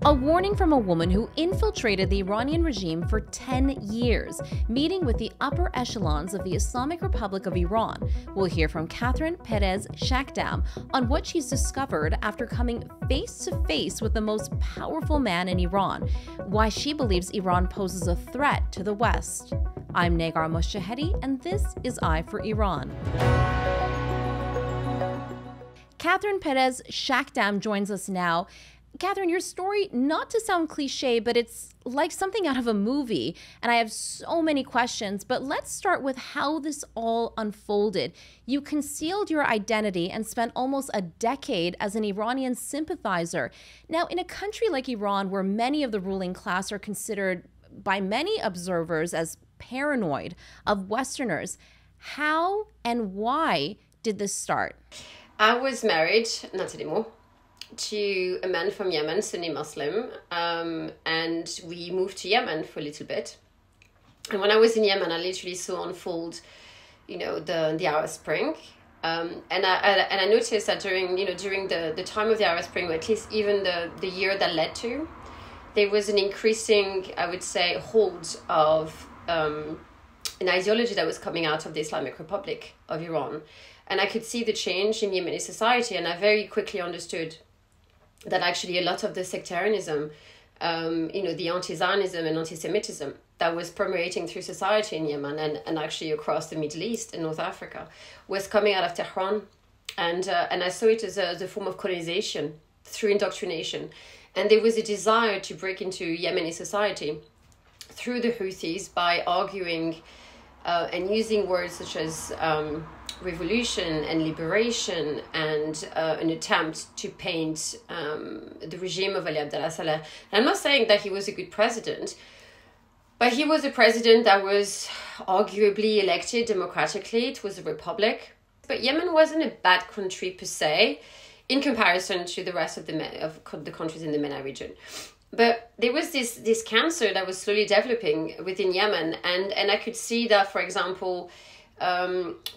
A warning from a woman who infiltrated the Iranian regime for 10 years, meeting with the upper echelons of the Islamic Republic of Iran. We'll hear from Perez-Shakdam on what she's discovered after coming face to face with the most powerful man in Iran, why she believes Iran poses a threat to the West. I'm Negar Moshahedi, and this is Eye for Iran. Perez-Shakdam joins us now. Catherine, your story, not to sound cliche, but it's like something out of a movie, and I have so many questions, but let's start with how this all unfolded. You concealed your identity and spent almost a decade as an Iranian sympathizer. Now, in a country like Iran, where many of the ruling class are considered by many observers as paranoid of Westerners, how and why did this start? I was married, not anymore, to a man from Yemen, Sunni Muslim, and we moved to Yemen for a little bit. And when I was in Yemen, I literally saw unfold, the Arab Spring, and I noticed that during the time of the Arab Spring, or at least even the year that led to, there was an increasing, I would say, hold of an ideology that was coming out of the Islamic Republic of Iran. And I could see the change in Yemeni society, and I very quickly understood that actually a lot of the sectarianism, the anti-Zionism and anti-Semitism that was permeating through society in Yemen and actually across the Middle East and North Africa was coming out of Tehran. And I saw it as a form of colonization through indoctrination. And there was a desire to break into Yemeni society through the Houthis by arguing and using words such as revolution and liberation and an attempt to paint the regime of Ali Abdullah Saleh. And I'm not saying that he was a good president, but he was a president that was arguably elected democratically. It was a republic. But Yemen wasn't a bad country per se in comparison to the rest of the countries in the MENA region. But there was this cancer that was slowly developing within Yemen, and I could see that, for example,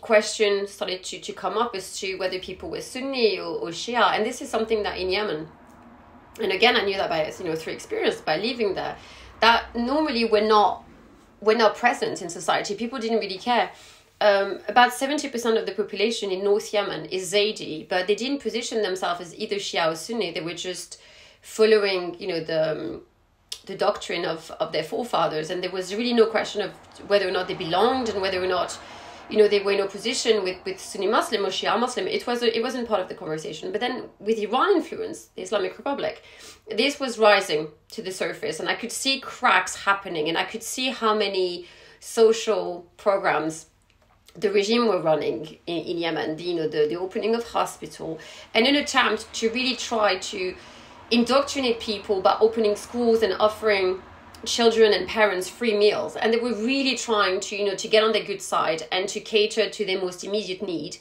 questions started to come up as to whether people were Sunni or Shia, and this is something that in Yemen, and again I knew that by through experience by living there, that normally were not present in society. People didn't really care. About 70% of the population in North Yemen is Zaidi, but they didn't position themselves as either Shia or Sunni. They were just following the doctrine of their forefathers, and there was really no question of whether or not they belonged and whether or not they were in opposition with Sunni Muslim or Shia Muslim. It wasn't part of the conversation. But then with Iran influence, the Islamic Republic, this was rising to the surface, and I could see cracks happening, and I could see how many social programs the regime were running in Yemen, the opening of hospital, and an attempt to really try to indoctrinate people by opening schools and offering children and parents free meals. And they were really trying to get on their good side and to cater to their most immediate need,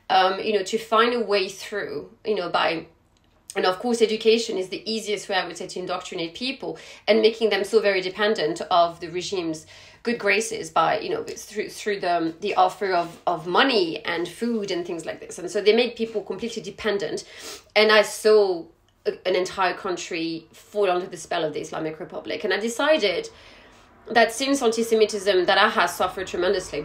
to find a way through, and of course education is the easiest way, I would say, to indoctrinate people, and making them so very dependent of the regime's good graces by, through the offer of money and food and things like this. And so they made people completely dependent. And I saw an entire country fall under the spell of the Islamic Republic. And I decided that since anti-Semitism that I had suffered tremendously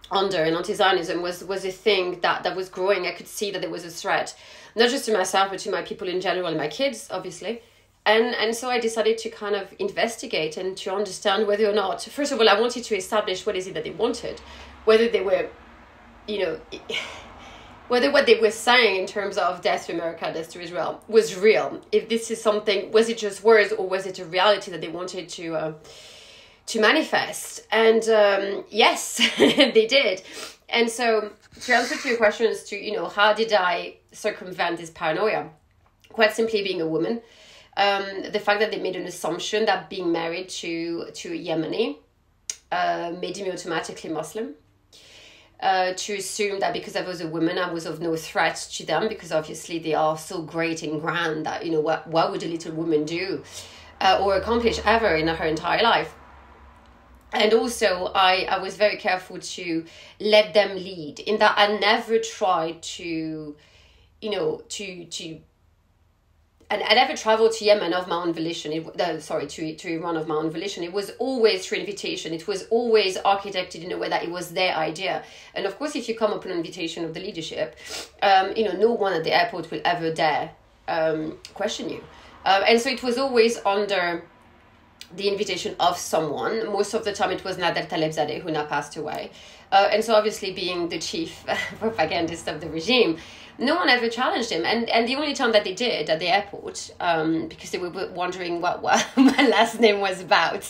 under, and anti-Zionism was a thing that was growing, I could see that there was a threat, not just to myself, but to my people in general and my kids, obviously. And so I decided to kind of investigate and to understand whether or not, first of all, I wanted to establish what is it that they wanted, whether they were, whether what they were saying in terms of death to America, death to Israel was real. If this is something, was it just words, or was it a reality that they wanted to manifest? And yes, they did. And so to answer to your questions to, how did I circumvent this paranoia? Quite simply being a woman. The fact that they made an assumption that being married to a Yemeni made me automatically Muslim. To assume that because I was a woman, I was of no threat to them, because obviously they are so great and grand that, what would a little woman do or accomplish ever in her entire life? And also, I was very careful to let them lead, in that I never tried to and I never traveled to Yemen of my own volition. To Iran of my own volition. It was always through invitation. It was always architected in a way that it was their idea. And of course, if you come upon an invitation of the leadership, no one at the airport will ever dare question you. And so it was always under the invitation of someone. Most of the time it was Nader Talebzadeh, who now passed away. And so obviously being the chief propagandist of the regime, no one ever challenged him. And the only time that they did at the airport, because they were wondering what my last name was about,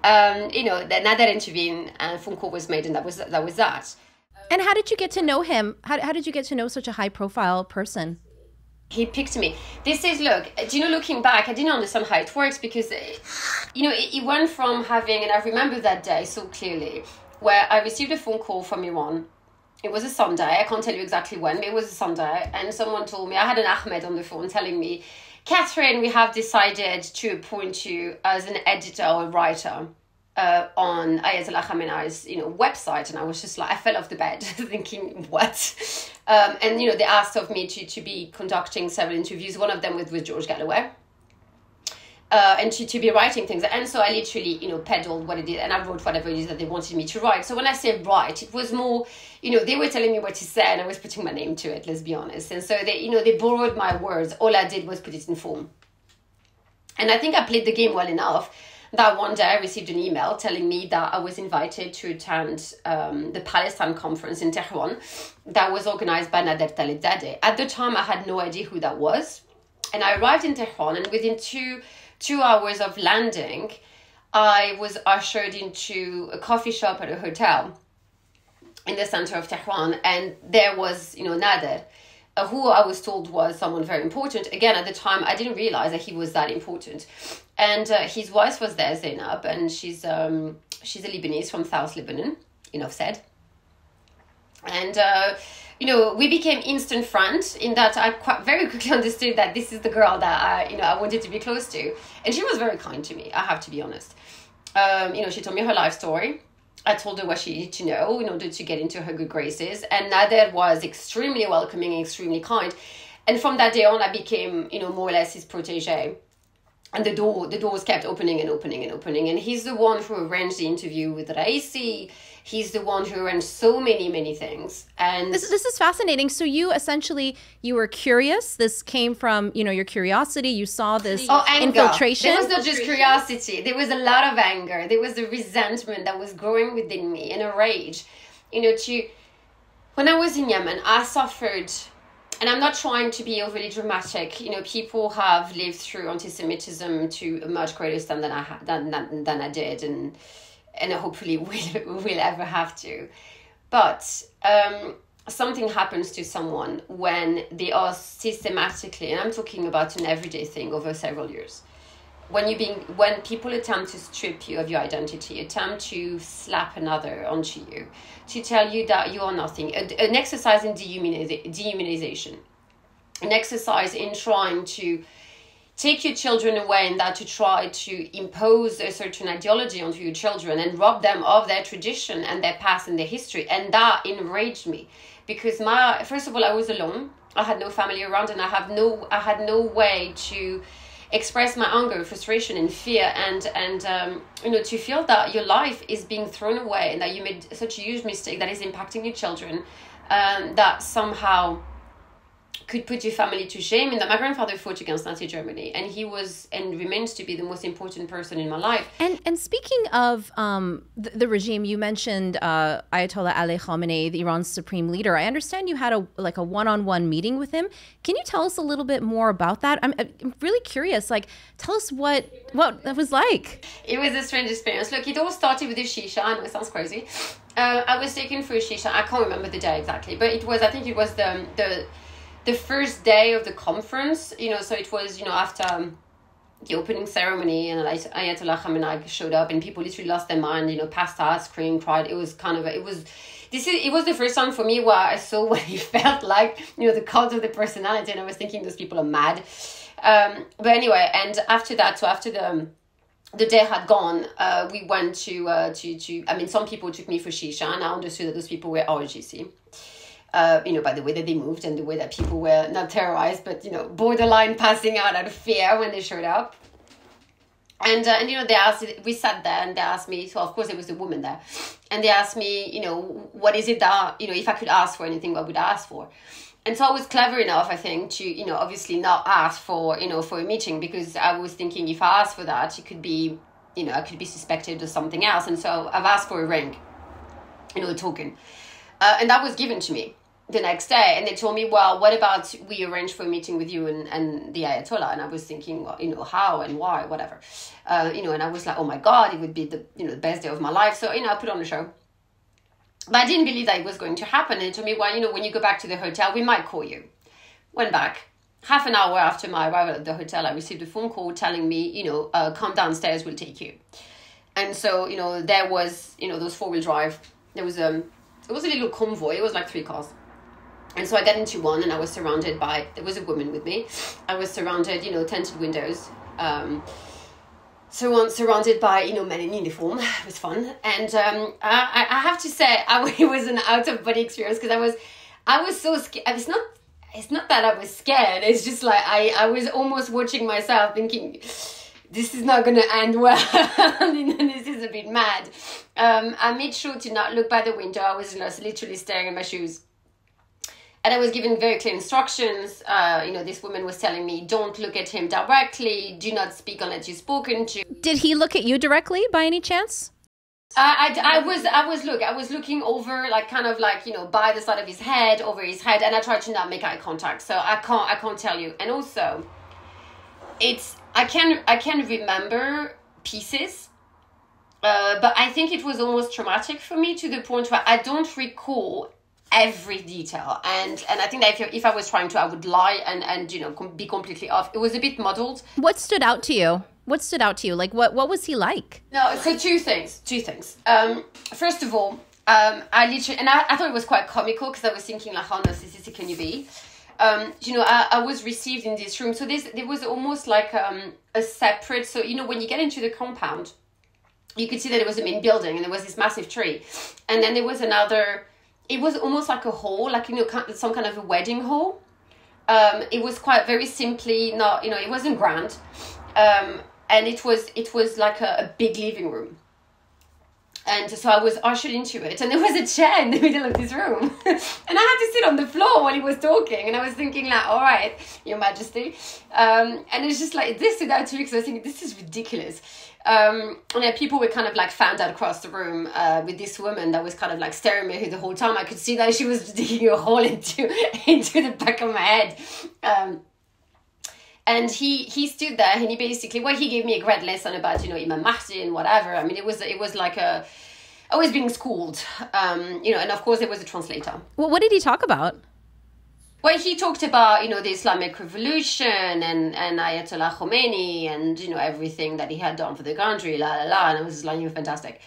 that Nader intervened and a phone call was made, and that was that. And how did you get to know him? How did you get to know such a high profile person? He picked me. This is, look, looking back, I didn't understand how it works, because, it went from having, and I remember that day so clearly, where I received a phone call from Iran. It was a Sunday. I can't tell you exactly when, but it was a Sunday. And someone told me, I had an Ahmed on the phone telling me, Catherine, we have decided to appoint you as an editor or writer on Ayatollah Khamenei's, website. And I was just like, I fell off the bed thinking, what? And, they asked of me to be conducting several interviews. One of them with George Galloway. And to be writing things. And so I literally, peddled what it is, and I wrote whatever it is that they wanted me to write. So when I say write, it was more, they were telling me what to say, and I was putting my name to it, let's be honest. And so they borrowed my words. All I did was put it in form. And I think I played the game well enough that one day I received an email telling me that I was invited to attend the Palestine conference in Tehran that was organized by Nader Talebzadeh. At the time, I had no idea who that was. And I arrived in Tehran, and within two hours of landing, I was ushered into a coffee shop at a hotel in the center of Tehran, and there was, Nader, who I was told was someone very important. Again, at the time, I didn't realize that he was that important. And his wife was there, Zainab, and she's a Lebanese from South Lebanon, enough said. And we became instant friends, in that I very quickly understood that this is the girl that I wanted to be close to. And she was very kind to me, I have to be honest. She told me her life story. I told her what she needed to know in order to get into her good graces. And Nader was extremely welcoming and extremely kind. And from that day on, I became, more or less his protege. And the doors kept opening and opening and opening. And he's the one who arranged the interview with Raisi. He's the one who arranged so many, many things. And this is fascinating. So you were curious. This came from, your curiosity. You saw this infiltration. There was not just curiosity. There was a lot of anger. There was a resentment that was growing within me, and a rage. When I was in Yemen, I suffered. And I'm not trying to be overly dramatic. People have lived through anti-Semitism to a much greater extent than I did, and hopefully will ever have to. But something happens to someone when they are systematically, and I'm talking about an everyday thing over several years, when people attempt to strip you of your identity, attempt to slap another onto you, to tell you that you are nothing, an exercise in dehumanization, an exercise in trying to take your children away, and that to try to impose a certain ideology onto your children and rob them of their tradition and their past and their history. And that enraged me, because first of all, I was alone. I had no family around, and I had no way to express my anger, frustration, and fear, and to feel that your life is being thrown away, and that you made such a huge mistake that is impacting your children, that somehow could put your family to shame. And that my grandfather fought against Nazi Germany, and he was and remains to be the most important person in my life. And speaking of the regime, you mentioned Ayatollah Ali Khamenei, the Iran's supreme leader. I understand you had a one-on-one meeting with him. Can you tell us a little bit more about that? I'm really curious. Tell us what that was like. It was a strange experience. Look, it all started with a shisha. I know it sounds crazy. I was taken for a shisha. I can't remember the day exactly, but I think it was the first day of the conference, so it was, after the opening ceremony, and Ayatollah Khamenei showed up, and people literally lost their mind, passed out, screamed, cried. It was it was the first time for me where I saw what he felt like, the cult of the personality, and I was thinking those people are mad. But anyway, and after that, so after the day had gone, we went to some people took me for shisha, and I understood that those people were RGC. by the way that they moved and the way that people were not terrorized, but, borderline passing out of fear when they showed up. And they asked, we sat there and they asked me, so of course there was a woman there, and they asked me, what is it that, if I could ask for anything, what would I ask for? And so I was clever enough, I think, to, obviously not ask for, for a meeting, because I was thinking if I asked for that, it could be, I could be suspected of something else. And so I've asked for a ring, a token. And that was given to me the next day. And they told me, well, what about we arrange for a meeting with you and the Ayatollah? And I was thinking, well, how and why, whatever. And I was like, oh my God, it would be the, the best day of my life. So, I put on the show. But I didn't believe that it was going to happen. And they told me, well, when you go back to the hotel, we might call you. Went back. Half an hour after my arrival at the hotel, I received a phone call telling me, come downstairs, we'll take you. And so, there was, those 4-wheel drive. It was a little convoy. It was like 3 cars. And so I got into one, and I was surrounded by, there was a woman with me. I was surrounded, tinted windows, surrounded by, men in uniform. It was fun. And I have to say, it was an out-of-body experience, because I was so scared. It's not that I was scared. It's just like, I was almost watching myself thinking, this is not going to end well. This is a bit mad. I made sure to not look by the window. I was just literally staring at my shoes. And I was given very clear instructions. This woman was telling me, don't look at him directly. Do not speak unless you're spoken to. Did he look at you directly by any chance? I was looking over, like, kind of like, by the side of his head, over his head. And I tried to not make eye contact. So I can't tell you. And also, I can remember pieces. But I think it was almost traumatic for me, to the point where I don't recall every detail, and I think that if I was trying to, I would lie and be completely off. It was a bit muddled. What stood out to you? Like, what was he like? No, so two things. First of all, I thought it was quite comical, because I was thinking, like, how narcissistic can you be? I was received in this room, so there was almost like a separate, so when you get into the compound, you could see that it was a main building, and there was this massive tree, and then there was another. It was almost like a hall, like, some kind of a wedding hall. It was quite very simply, not, it wasn't grand. And it was like a big living room. And so I was ushered into it, and there was a chair in the middle of this room. And I had to sit on the floor while he was talking. And I was thinking, like, all right, Your Majesty. And it's just like, this stood out to me, because I was thinking, this is ridiculous. And then people were kind of like fanned out across the room with this woman that was kind of like staring at me the whole time. I could see that she was digging a hole into the back of my head. And he stood there, and he basically, he gave me a great lesson about, Imam Mahdi and whatever. I mean, it was like I was being schooled, and of course there was a translator. Well, what did he talk about? Well, he talked about, the Islamic Revolution and Ayatollah Khamenei and, everything that he had done for the country, and I was just like, you're fantastic.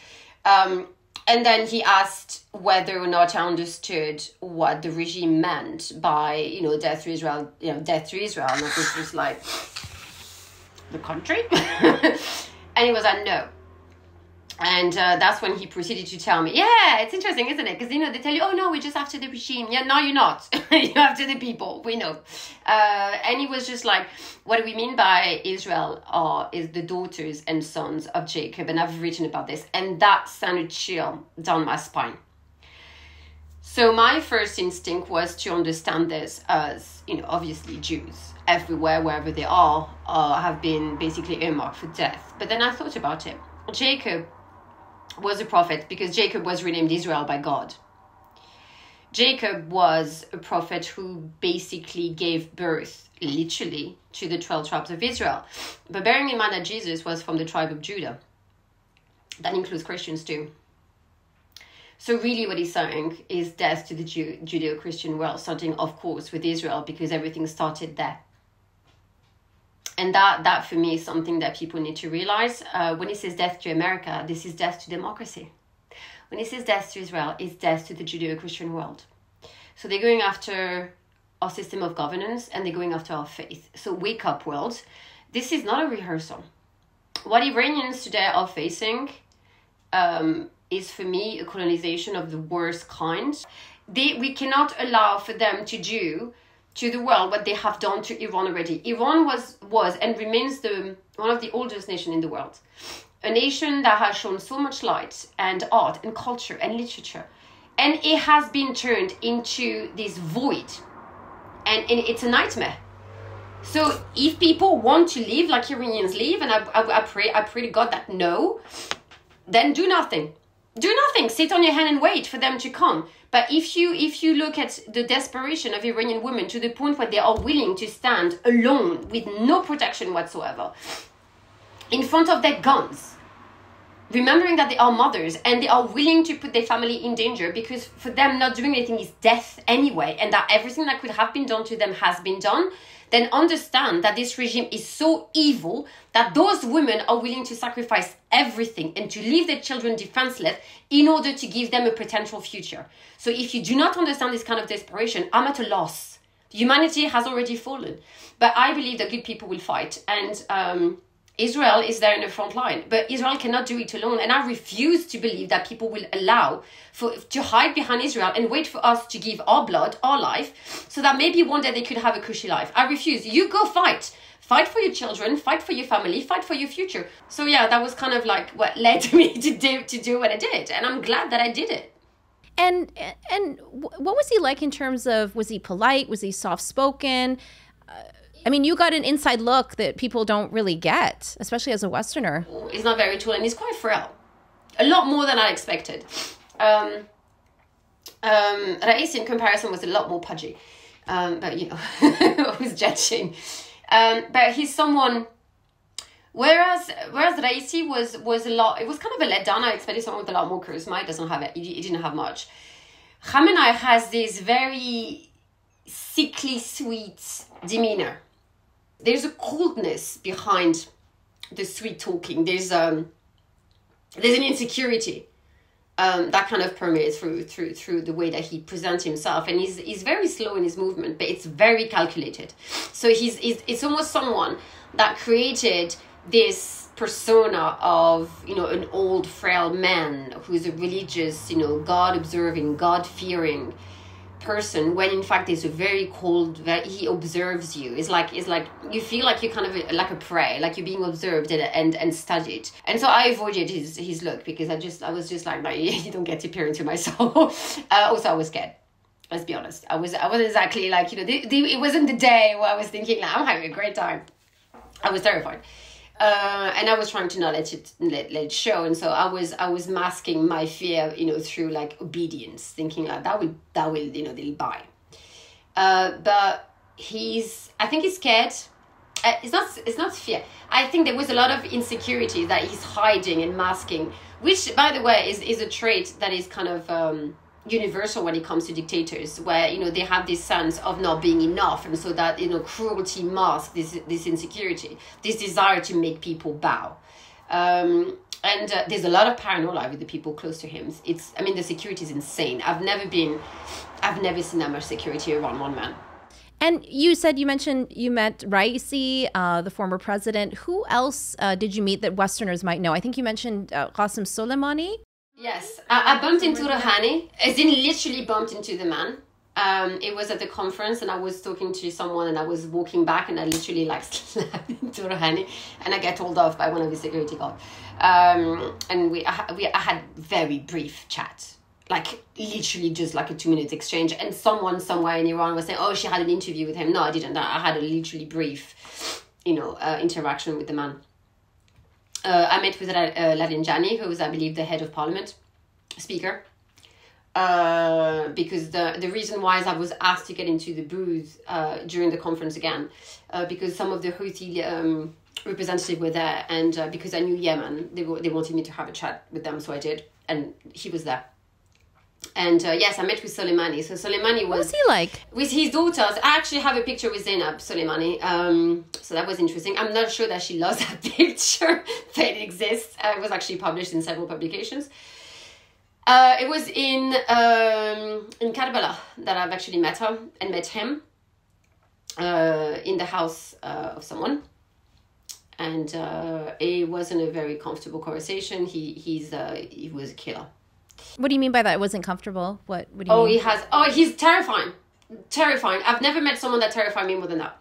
And then he asked whether or not I understood what the regime meant by, death to Israel, death to Israel. And I was just like, the country? And he was like, no. And that's when he proceeded to tell me, yeah, it's interesting, isn't it? Because, they tell you, oh, no, we're just after the regime. Yeah, no, you're not. You're after the people. We know. And he was just like, what do we mean by Israel is the daughters and sons of Jacob? And I've written about this. And that sounded chill down my spine. So my first instinct was to understand this as, obviously Jews everywhere, wherever they are, have been basically earmarked for death. But then I thought about it. Jacob was a prophet because Jacob was renamed Israel by God. Jacob was a prophet who basically gave birth, literally, to the 12 tribes of Israel. But bearing in mind that Jesus was from the tribe of Judah, that includes Christians too. So really what he's saying is death to the Judeo-Christian world, starting, of course, with Israel, because everything started there. And that for me is something that people need to realize. When he says death to America, this is death to democracy. When he says death to Israel, it's death to the Judeo-Christian world. So they're going after our system of governance, and they're going after our faith. So wake up, world. This is not a rehearsal. What Iranians today are facing is, for me, a colonization of the worst kind. we cannot allow for them to do to the world what they have done to Iran already. Iran was and remains one of the oldest nations in the world. A nation that has shown so much light and art and culture and literature. And it has been turned into this void. And it's a nightmare. So if people want to live like Iranians live, and I pray to God that no, then do nothing. Do nothing. Sit on your hand and wait for them to come. But if you look at the desperation of Iranian women to the point where they are willing to stand alone with no protection whatsoever in front of their guns, remembering that they are mothers and they are willing to put their family in danger because for them not doing anything is death anyway, and that everything that could have been done to them has been done, then understand that this regime is so evil that those women are willing to sacrifice everything and to leave their children defenseless in order to give them a potential future. So if you do not understand this kind of desperation, I'm at a loss. Humanity has already fallen. But I believe that good people will fight. And Israel is there in the front line. But Israel cannot do it alone. And I refuse to believe that people will allow to hide behind Israel and wait for us to give our blood, our life, so that maybe one day they could have a cushy life. I refuse. You go fight. Fight for your children, fight for your family, fight for your future. So yeah, that was kind of like what led me to do what I did. And I'm glad that I did it. And what was he like in terms of, was he polite? Was he soft-spoken? I mean, you got an inside look that people don't really get, especially as a Westerner. He's not very tall and he's quite frail. A lot more than I expected. Raisi in comparison was a lot more pudgy. But you know, I was judging. But he's someone, whereas Raisi was a lot, it was kind of a letdown. I expected someone with a lot more charisma. He doesn't have it. He didn't have much. Khamenei has this very sickly sweet demeanor. There's a coldness behind the sweet talking. There's an insecurity that kind of permeates through the way that he presents himself, and he's very slow in his movement, but it's very calculated. So it's almost someone that created this persona of, you know, an old frail man who's a religious, you know, God observing, God fearing person, when in fact he's a very cold, he observes you. It's like you feel like you're kind of like a prey, like you're being observed and studied. And so I avoided his look because I was just like, no, you don't get to peer into my soul. Also, I was scared. Let's be honest. I wasn't exactly like, you know, it wasn't the day where I was thinking like, I'm having a great time. I was terrified. And I was trying to not let it show, and so I was masking my fear, you know, through like obedience, thinking like that will you know, they'll buy. But I think he's scared. It's not fear. I think there was a lot of insecurity that he's hiding and masking, which, by the way, is a trait that is kind of universal when it comes to dictators, where, you know, they have this sense of not being enough, and so that, you know, cruelty masks this insecurity, this desire to make people bow. And there's a lot of paranoia with the people close to him. The security is insane. I've never seen that much security around one man. And you mentioned you met Raisi, the former president. Who else did you meet that Westerners might know? I think you mentioned Qasem Soleimani. Yes, I bumped into Rouhani. As in, literally bumped into the man. It was at the conference, and I was talking to someone, and I was walking back, and I literally like slapped into Rouhani, and I get told off by one of his security guards. And I had very brief chat, like literally just like a 2-minute exchange. And someone somewhere in Iran was saying, "Oh, she had an interview with him." No, I didn't. I had a literally brief, interaction with the man. I met with Ladenjani, who was, I believe, the head of parliament, speaker. Because the reason why is I was asked to get into the booth during the conference again, because some of the Houthi representatives were there, and because I knew Yemen, they wanted me to have a chat with them, so I did, and he was there. And yes, I met with Soleimani. So Soleimani What was he like? With his daughters. I actually have a picture with Zainab Soleimani. So that was interesting. I'm not sure that she loves that picture, but it exists. It was actually published in several publications. It was in Karbala that I've actually met her and met him in the house of someone. And it wasn't a very comfortable conversation. He was a killer. What do you mean by that? It wasn't comfortable? What do you Oh, mean? he has. Oh, he's terrifying. Terrifying. I've never met someone that terrified me more than that.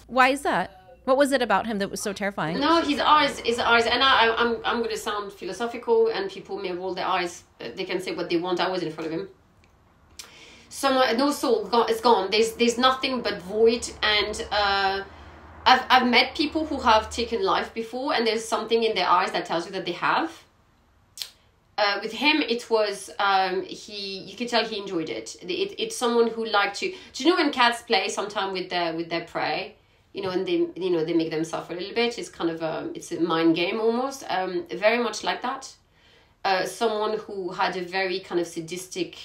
Why is that? What was it about him that was so terrifying? No, his eyes, and I'm going to sound philosophical, and people may roll their eyes. They can say what they want. I was in front of him. Someone, no soul is gone. There's nothing but void, and I've met people who have taken life before, and there's something in their eyes that tells you that they have. With him, it was you could tell he enjoyed it. It's someone who liked to. Do you know when cats play sometime with their prey? And they make them suffer a little bit. It's kind of it's a mind game almost. Very much like that. Someone who had a very kind of sadistic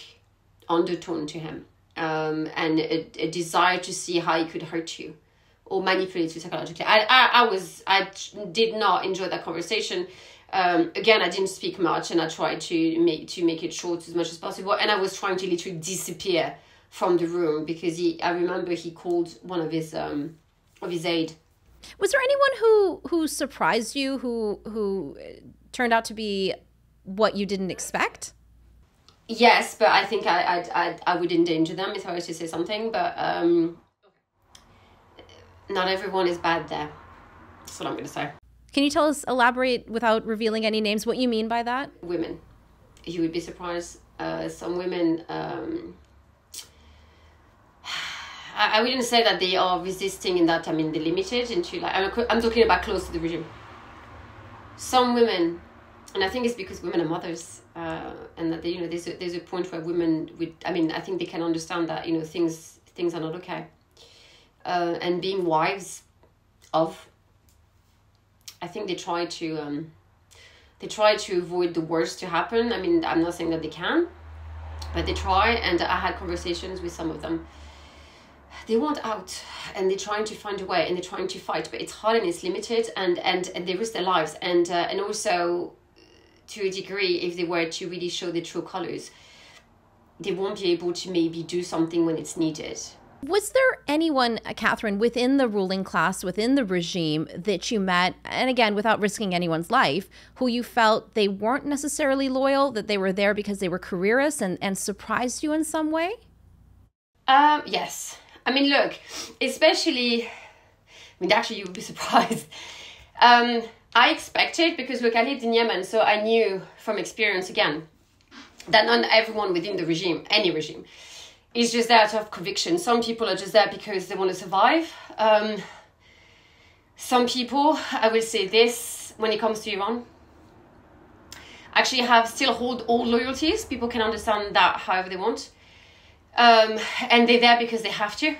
undertone to him, and a desire to see how he could hurt you or manipulate you psychologically. I did not enjoy that conversation. Again, I didn't speak much, and I tried to make it short as much as possible. And I was trying to literally disappear from the room because I remember he called one of his aide. Was there anyone who surprised you, who turned out to be what you didn't expect? Yes, but I think I would endanger them if I was to say something. But not everyone is bad there. That's what I'm going to say. Can you elaborate without revealing any names, what you mean by that? Women. You would be surprised. Some women, I wouldn't say that they are resisting in that, they're limited into, I'm talking about close to the regime. Some women, and I think it's because women are mothers, and that there's a point where women I think they can understand that, things are not okay. And being wives of, I think they try to avoid the worst to happen. I'm not saying that they can, but they try. And I had conversations with some of them. They want out, and they're trying to find a way, and they're trying to fight, but it's hard and it's limited, and they risk their lives, and also to a degree, if they were to really show their true colors, they won't be able to maybe do something when it's needed. Was there anyone, Catherine, within the ruling class, within the regime that you met, and again, without risking anyone's life, who you felt they weren't necessarily loyal, that they were there because they were careerists and surprised you in some way? Yes. Look, especially, actually you would be surprised. I expected, because look, I lived in Yemen, so I knew from experience again, that not everyone within the regime, any regime, is just there out of conviction. Some people are just there because they want to survive. Some people, I will say this, when it comes to Iran, actually still hold all loyalties. People can understand that however they want. And they're there because they have to.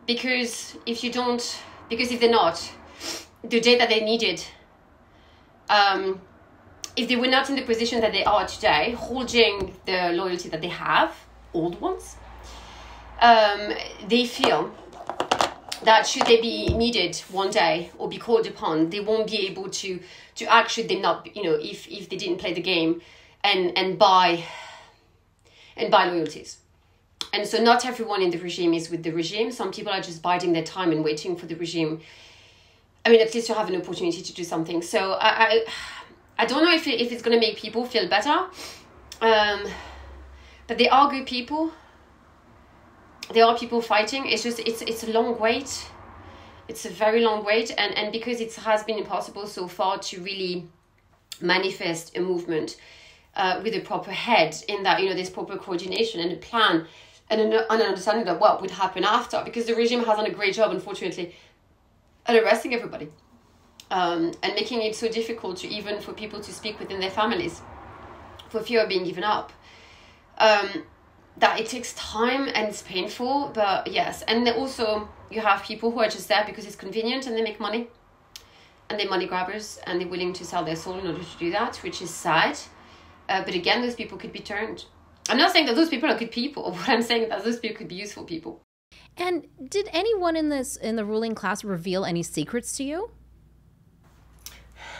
Because if they're not, the day that they needed, if they were not in the position that they are today, holding the loyalty that they have, old ones, they feel that should they be needed one day or be called upon, they won't be able to actually, they not, if they didn't play the game and buy loyalties. And so not everyone in the regime is with the regime. Some people are just biding their time and waiting for the regime. At least to have an opportunity to do something. So I don't know if it's going to make people feel better. But they are good people. There are people fighting. It's just, it's a long wait. It's a very long wait. And because it has been impossible so far to really manifest a movement with a proper head, in that, there's proper coordination and a plan and an understanding of what would happen after, because the regime has done a great job, unfortunately, at arresting everybody, and making it so difficult even for people to speak within their families for fear of being given up. That it takes time and it's painful, but yes. And also you have people who are just there because it's convenient and they make money, and they're money grabbers, and they're willing to sell their soul in order to do that, which is sad. But again, those people could be turned. I'm not saying that those people are good people. What I'm saying is that those people could be useful people. And did anyone in the ruling class reveal any secrets to you?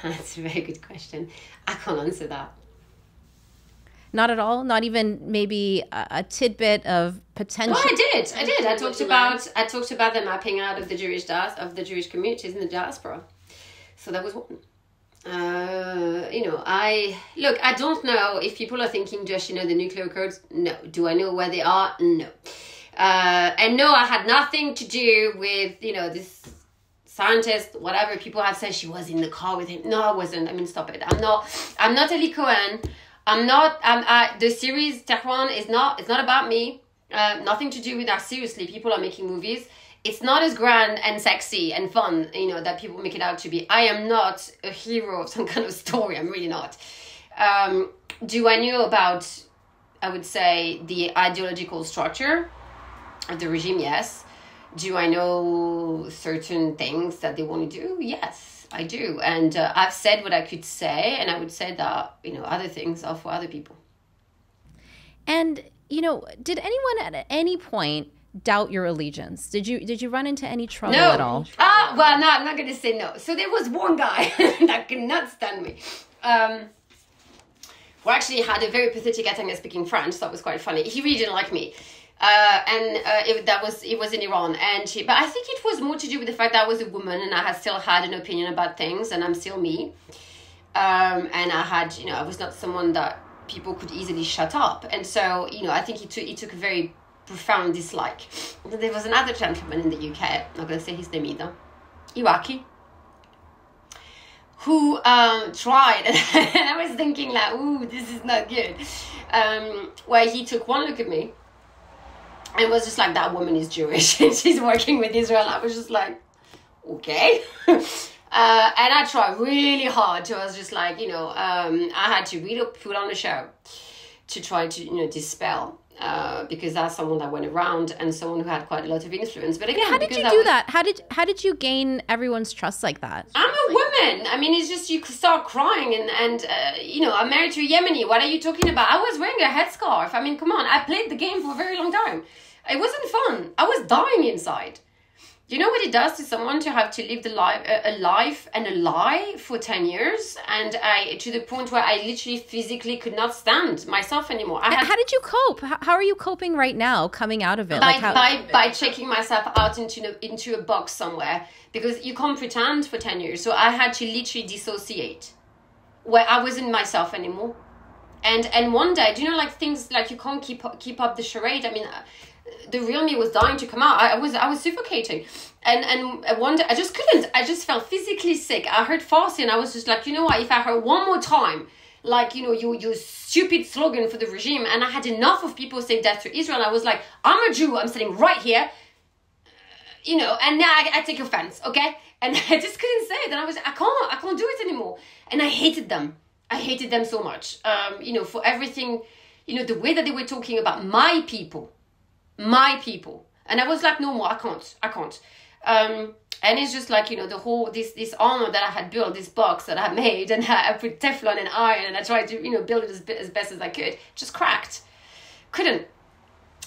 That's a very good question. I can't answer that. Not at all? Not even maybe a tidbit of potential? Oh, I did. I talked about the mapping out of the Jewish communities in the diaspora. So that was one. I don't know if people are thinking, Josh, the nuclear codes. No. Do I know where they are? No. And no, I had nothing to do with, this scientist, whatever people have said she was in the car with him. No, I wasn't. I mean, stop it. I'm not Eli Cohen. The series Tehran it's not about me. Nothing to do with that. Seriously, people are making movies. It's not as grand and sexy and fun, that people make it out to be. I am not a hero of some kind of story. I'm really not. Do I know about, I would say, the ideological structure of the regime? Yes. Do I know certain things that they want to do? Yes, I do. And I've said what I could say, and I would say that, other things are for other people. And, did anyone at any point doubt your allegiance? Did you run into any trouble at all? Well, no, I'm not going to say no. So there was one guy that could not stand me. Who actually had a very pathetic attempt at speaking French. So that was quite funny. He really didn't like me. It was in Iran. But I think it was more to do with the fact that I was a woman and I had still had an opinion about things, and I'm still me. And I had, I was not someone that people could easily shut up. And so, I think he took a very profound dislike. There was another gentleman in the UK, I'm not going to say his name either, Iraqi, who tried, and I was thinking like, ooh, this is not good, where he took one look at me and was just like, that woman is Jewish and she's working with Israel. I was just like, okay. And I tried really hard to, I was just like, I had to really put on a show to try to, dispel. Because that's someone that went around and someone who had quite a lot of influence. But again, how did you do that? How did you gain everyone's trust like that? I'm a woman. I mean, it's just you start crying and I'm married to a Yemeni. What are you talking about? I was wearing a headscarf. I mean, come on. I played the game for a very long time. It wasn't fun. I was dying inside. You know what it does to someone to have to live a life and a lie for 10 years? And to the point where I literally physically could not stand myself anymore. How did you cope? How are you coping right now, coming out of it? By checking myself out into a box somewhere. Because you can't pretend for 10 years. So I had to literally dissociate. Where I wasn't myself anymore. And one day, do you know, like things like you can't keep up the charade? I mean... the real me was dying to come out. I was suffocating, and one day I just couldn't. I just felt physically sick. I heard Farsi, and I was just like, you know what? If I heard one more time, like your stupid slogan for the regime, and I had enough of people saying death to Israel. I was like, I'm a Jew. I'm sitting right here, and now I take offense, okay? And I just couldn't say it. And I was, I can't do it anymore. And I hated them. I hated them so much. For everything, the way that they were talking about my people. And I was like, no more, I can't. And it's just like, the whole, this armor that I had built, this box that I had made, and I put Teflon and iron, and I tried to, build it as best as I could, just cracked. Couldn't.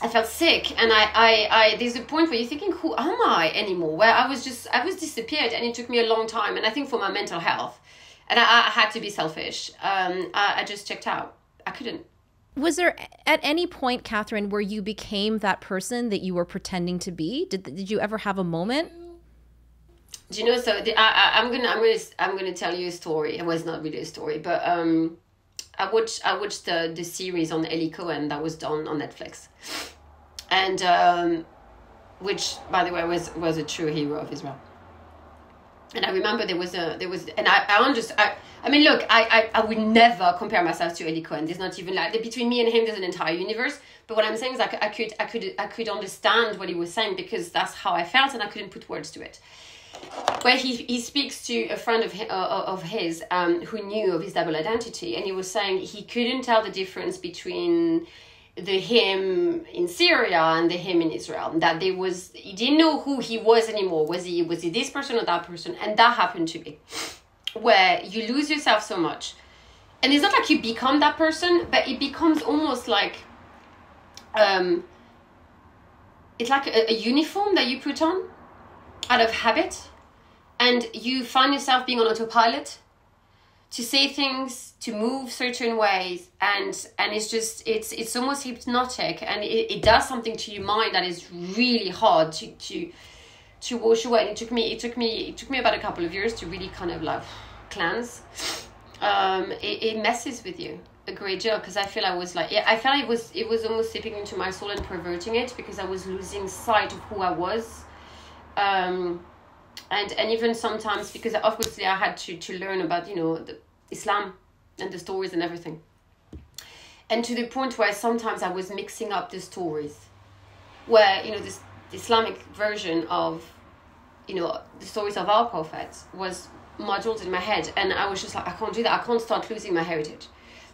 I felt sick, and I there's a point where you're thinking, who am I anymore? Where I was disappeared, and it took me a long time, and I think for my mental health, and I had to be selfish. I just checked out. I couldn't. Was there at any point, Catherine, where you became that person that you were pretending to be? Did you ever have a moment? Do you know? So I'm gonna tell you a story. It was not really a story, but I watched the series on Eli Cohen that was done on Netflix, and which, by the way, was a true hero of Israel. And I remember there was and I mean, look, I would never compare myself to Eli Cohen. There's not even like, between me and him, there's an entire universe. But what I'm saying is I could understand what he was saying, because that's how I felt, and I couldn't put words to it. Where he speaks to a friend of his who knew of his double identity, and he was saying he couldn't tell the difference between the him in Syria and the him in Israel. That he didn't know who he was anymore. Was he this person or that person? And that happened to me, where you lose yourself so much, and it's not like you become that person, but it becomes almost like it's like a uniform that you put on out of habit, and you find yourself being on autopilot to say things, to move certain ways, and it's just it's almost hypnotic, and it does something to your mind that is really hard to wash away. And it took me about a couple of years to really kind of like clans, it messes with you a great deal, because I feel I was like, I felt it was almost slipping into my soul and perverting it, because I was losing sight of who I was. And even sometimes, because obviously I had to learn about, the Islam and the stories and everything. And to the point where sometimes I was mixing up the stories, where, this Islamic version of, the stories of our prophets was muddled in my head. And I was just like, I can't do that. I can't start losing my heritage.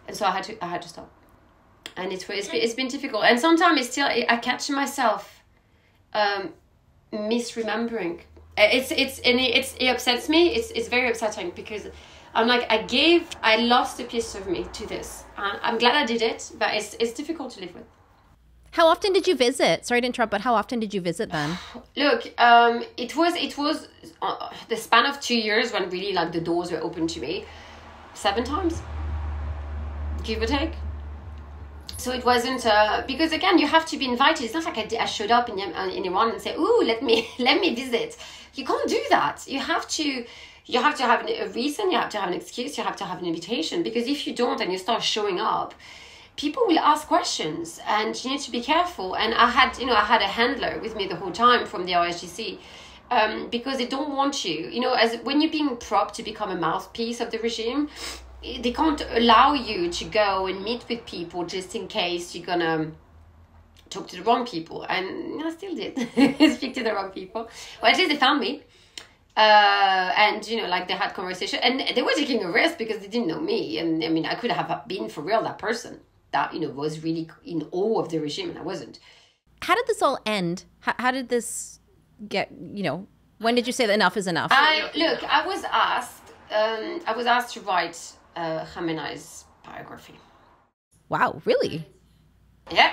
And so I had to stop. And it's been difficult. And sometimes I catch myself misremembering. It upsets me. It's very upsetting, because I'm like, I lost a piece of me to this. I'm glad I did it, but it's difficult to live with. How often did you visit? Sorry to interrupt, but how often did you visit then? Look, it was the span of 2 years when really like the doors were open to me. 7 times, give or take. So it wasn't because again, you have to be invited. It's not like I showed up in Iran and say, "Ooh, let me visit." You can't do that. You have to have a reason. You have to have an excuse. You have to have an invitation. Because if you don't and you start showing up, people will ask questions, and you need to be careful. And I had a handler with me the whole time from the RSGC, because they don't want you. As when you're being propped to become a mouthpiece of the regime, they can't allow you to go and meet with people just in case you're gonna talk to the wrong people. And I still did speak to the wrong people. Well, at least they found me. And they had conversation, and they were taking a risk because they didn't know me. And I mean, I could have been for real that person that was really in awe of the regime, and I wasn't. How did this all end? How did this get? When did you say that enough is enough? I was asked to write Khamenei's biography. Wow, really? Yeah.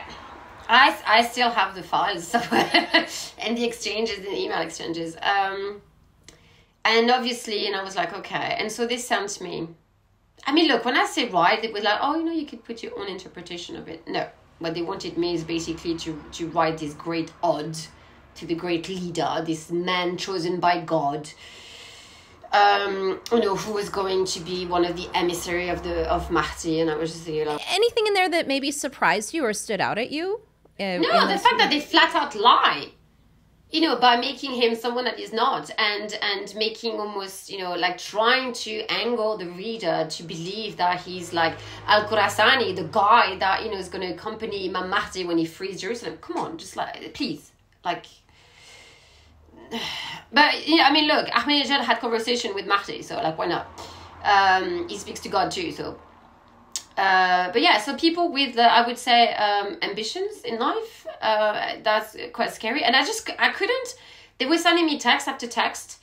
I still have the files somewhere and the exchanges, the email exchanges. And obviously, I was like, okay. And so they sent me. I mean, look, when I say write, it was like, oh, you could put your own interpretation of it. No. What they wanted me is basically to write this great ode to the great leader, this man chosen by God, who was going to be one of the emissary of Mahdi. And I was just like, anything in there that maybe surprised you or stood out at you? No, the fact that they flat out lie, by making him someone that he's not, and making almost, like trying to angle the reader to believe that he's like Al-Khurasani, the guy that, is going to accompany Imam Mahdi when he frees Jerusalem. Come on, just like, please, like. But, I mean, look, Ahmadinejad had conversation with Mahdi, so like, why not? He speaks to God too, so. But yeah, so people with, I would say, ambitions in life, that's quite scary. And I couldn't, they were sending me text after text.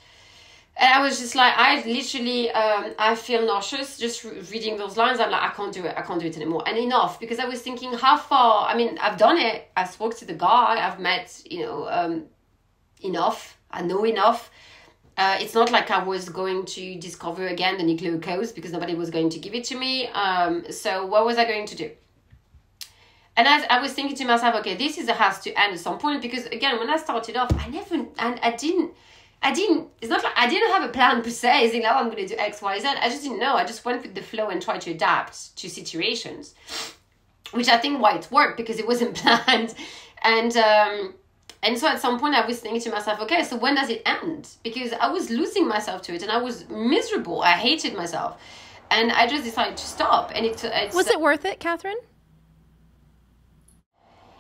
And I was just like, I literally, I feel nauseous just reading those lines. I'm like, I can't do it anymore. And enough, because I was thinking how far, I mean, I've done it. I've spoke to the guy, I've met, enough. I know enough. It's not like I was going to discover again the nuclear codes, because nobody was going to give it to me. So what was I going to do? And I was thinking to myself, okay, this has to end at some point, because again, when I started off, I didn't, it's not like I didn't have a plan per se, saying, oh, I'm going to do X, Y, Z. I just didn't know. I just went with the flow and tried to adapt to situations, which I think why it worked, because it wasn't planned. And so at some point I was thinking to myself, okay, so when does it end? Because I was losing myself to it, and I was miserable. I hated myself. And I just decided to stop. And was it worth it, Catherine?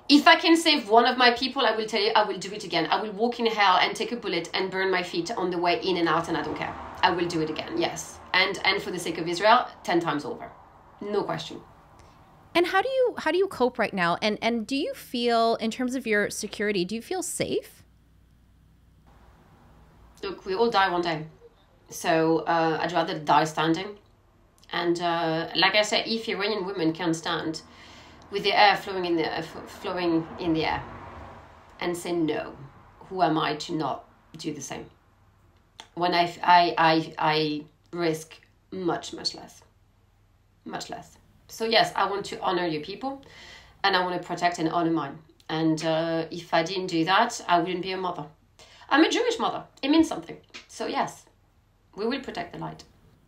If I can save one of my people, I will tell you, I will do it again. I will walk in hell and take a bullet and burn my feet on the way in and out, and I don't care. I will do it again, yes. And for the sake of Israel, 10 times over. No question. And how do you cope right now? And do you feel, in terms of your security, do you feel safe? Look, we all die one day. So I'd rather die standing. And like I said, if Iranian women can stand with the air flowing in the air and say no, who am I to not do the same? When I risk much less. Much less. So yes, I want to honor your people, and I want to protect and honor mine. And if I didn't do that, I wouldn't be a mother. I'm a Jewish mother. It means something. So yes, we will protect the light.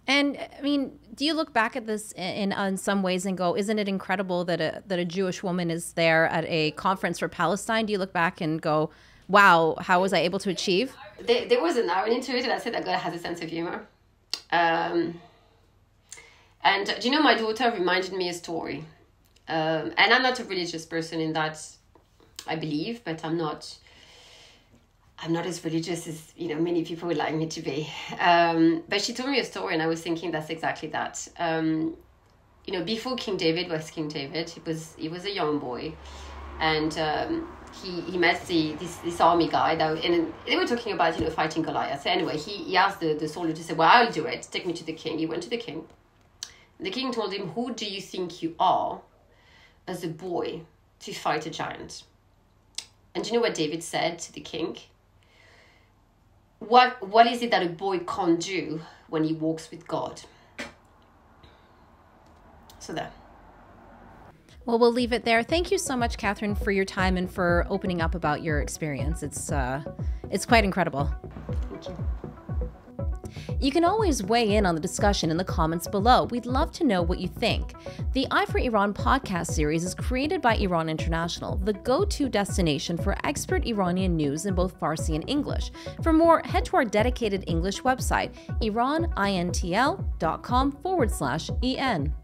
And I mean, do you look back at this in some ways and go, isn't it incredible that a Jewish woman is there at a conference for Palestine? Do you look back and go, wow, how was I able to achieve? There was an irony to it, and I said that God has a sense of humor. And you know, my daughter reminded me a story. And I'm not a religious person in that I believe, but I'm not as religious as, you know, many people would like me to be. But she told me a story, and I was thinking that's exactly that. You know, before King David was King David, he was a young boy, and he met this army guy and they were talking about, you know, fighting Goliath. So anyway, he asked the soldier to say, well, I'll do it. Take me to the king. He went to the king. The king told him, who do you think you are as a boy to fight a giant? And do you know what David said to the king? What is it that a boy can't do when he walks with God? So there. Well, we'll leave it there. Thank you so much, Catherine, for your time and for opening up about your experience. It's quite incredible. Thank you. You can always weigh in on the discussion in the comments below. We'd love to know what you think. The Eye for Iran podcast series is created by Iran International, the go-to destination for expert Iranian news in both Farsi and English. For more, head to our dedicated English website, iranintl.com/en.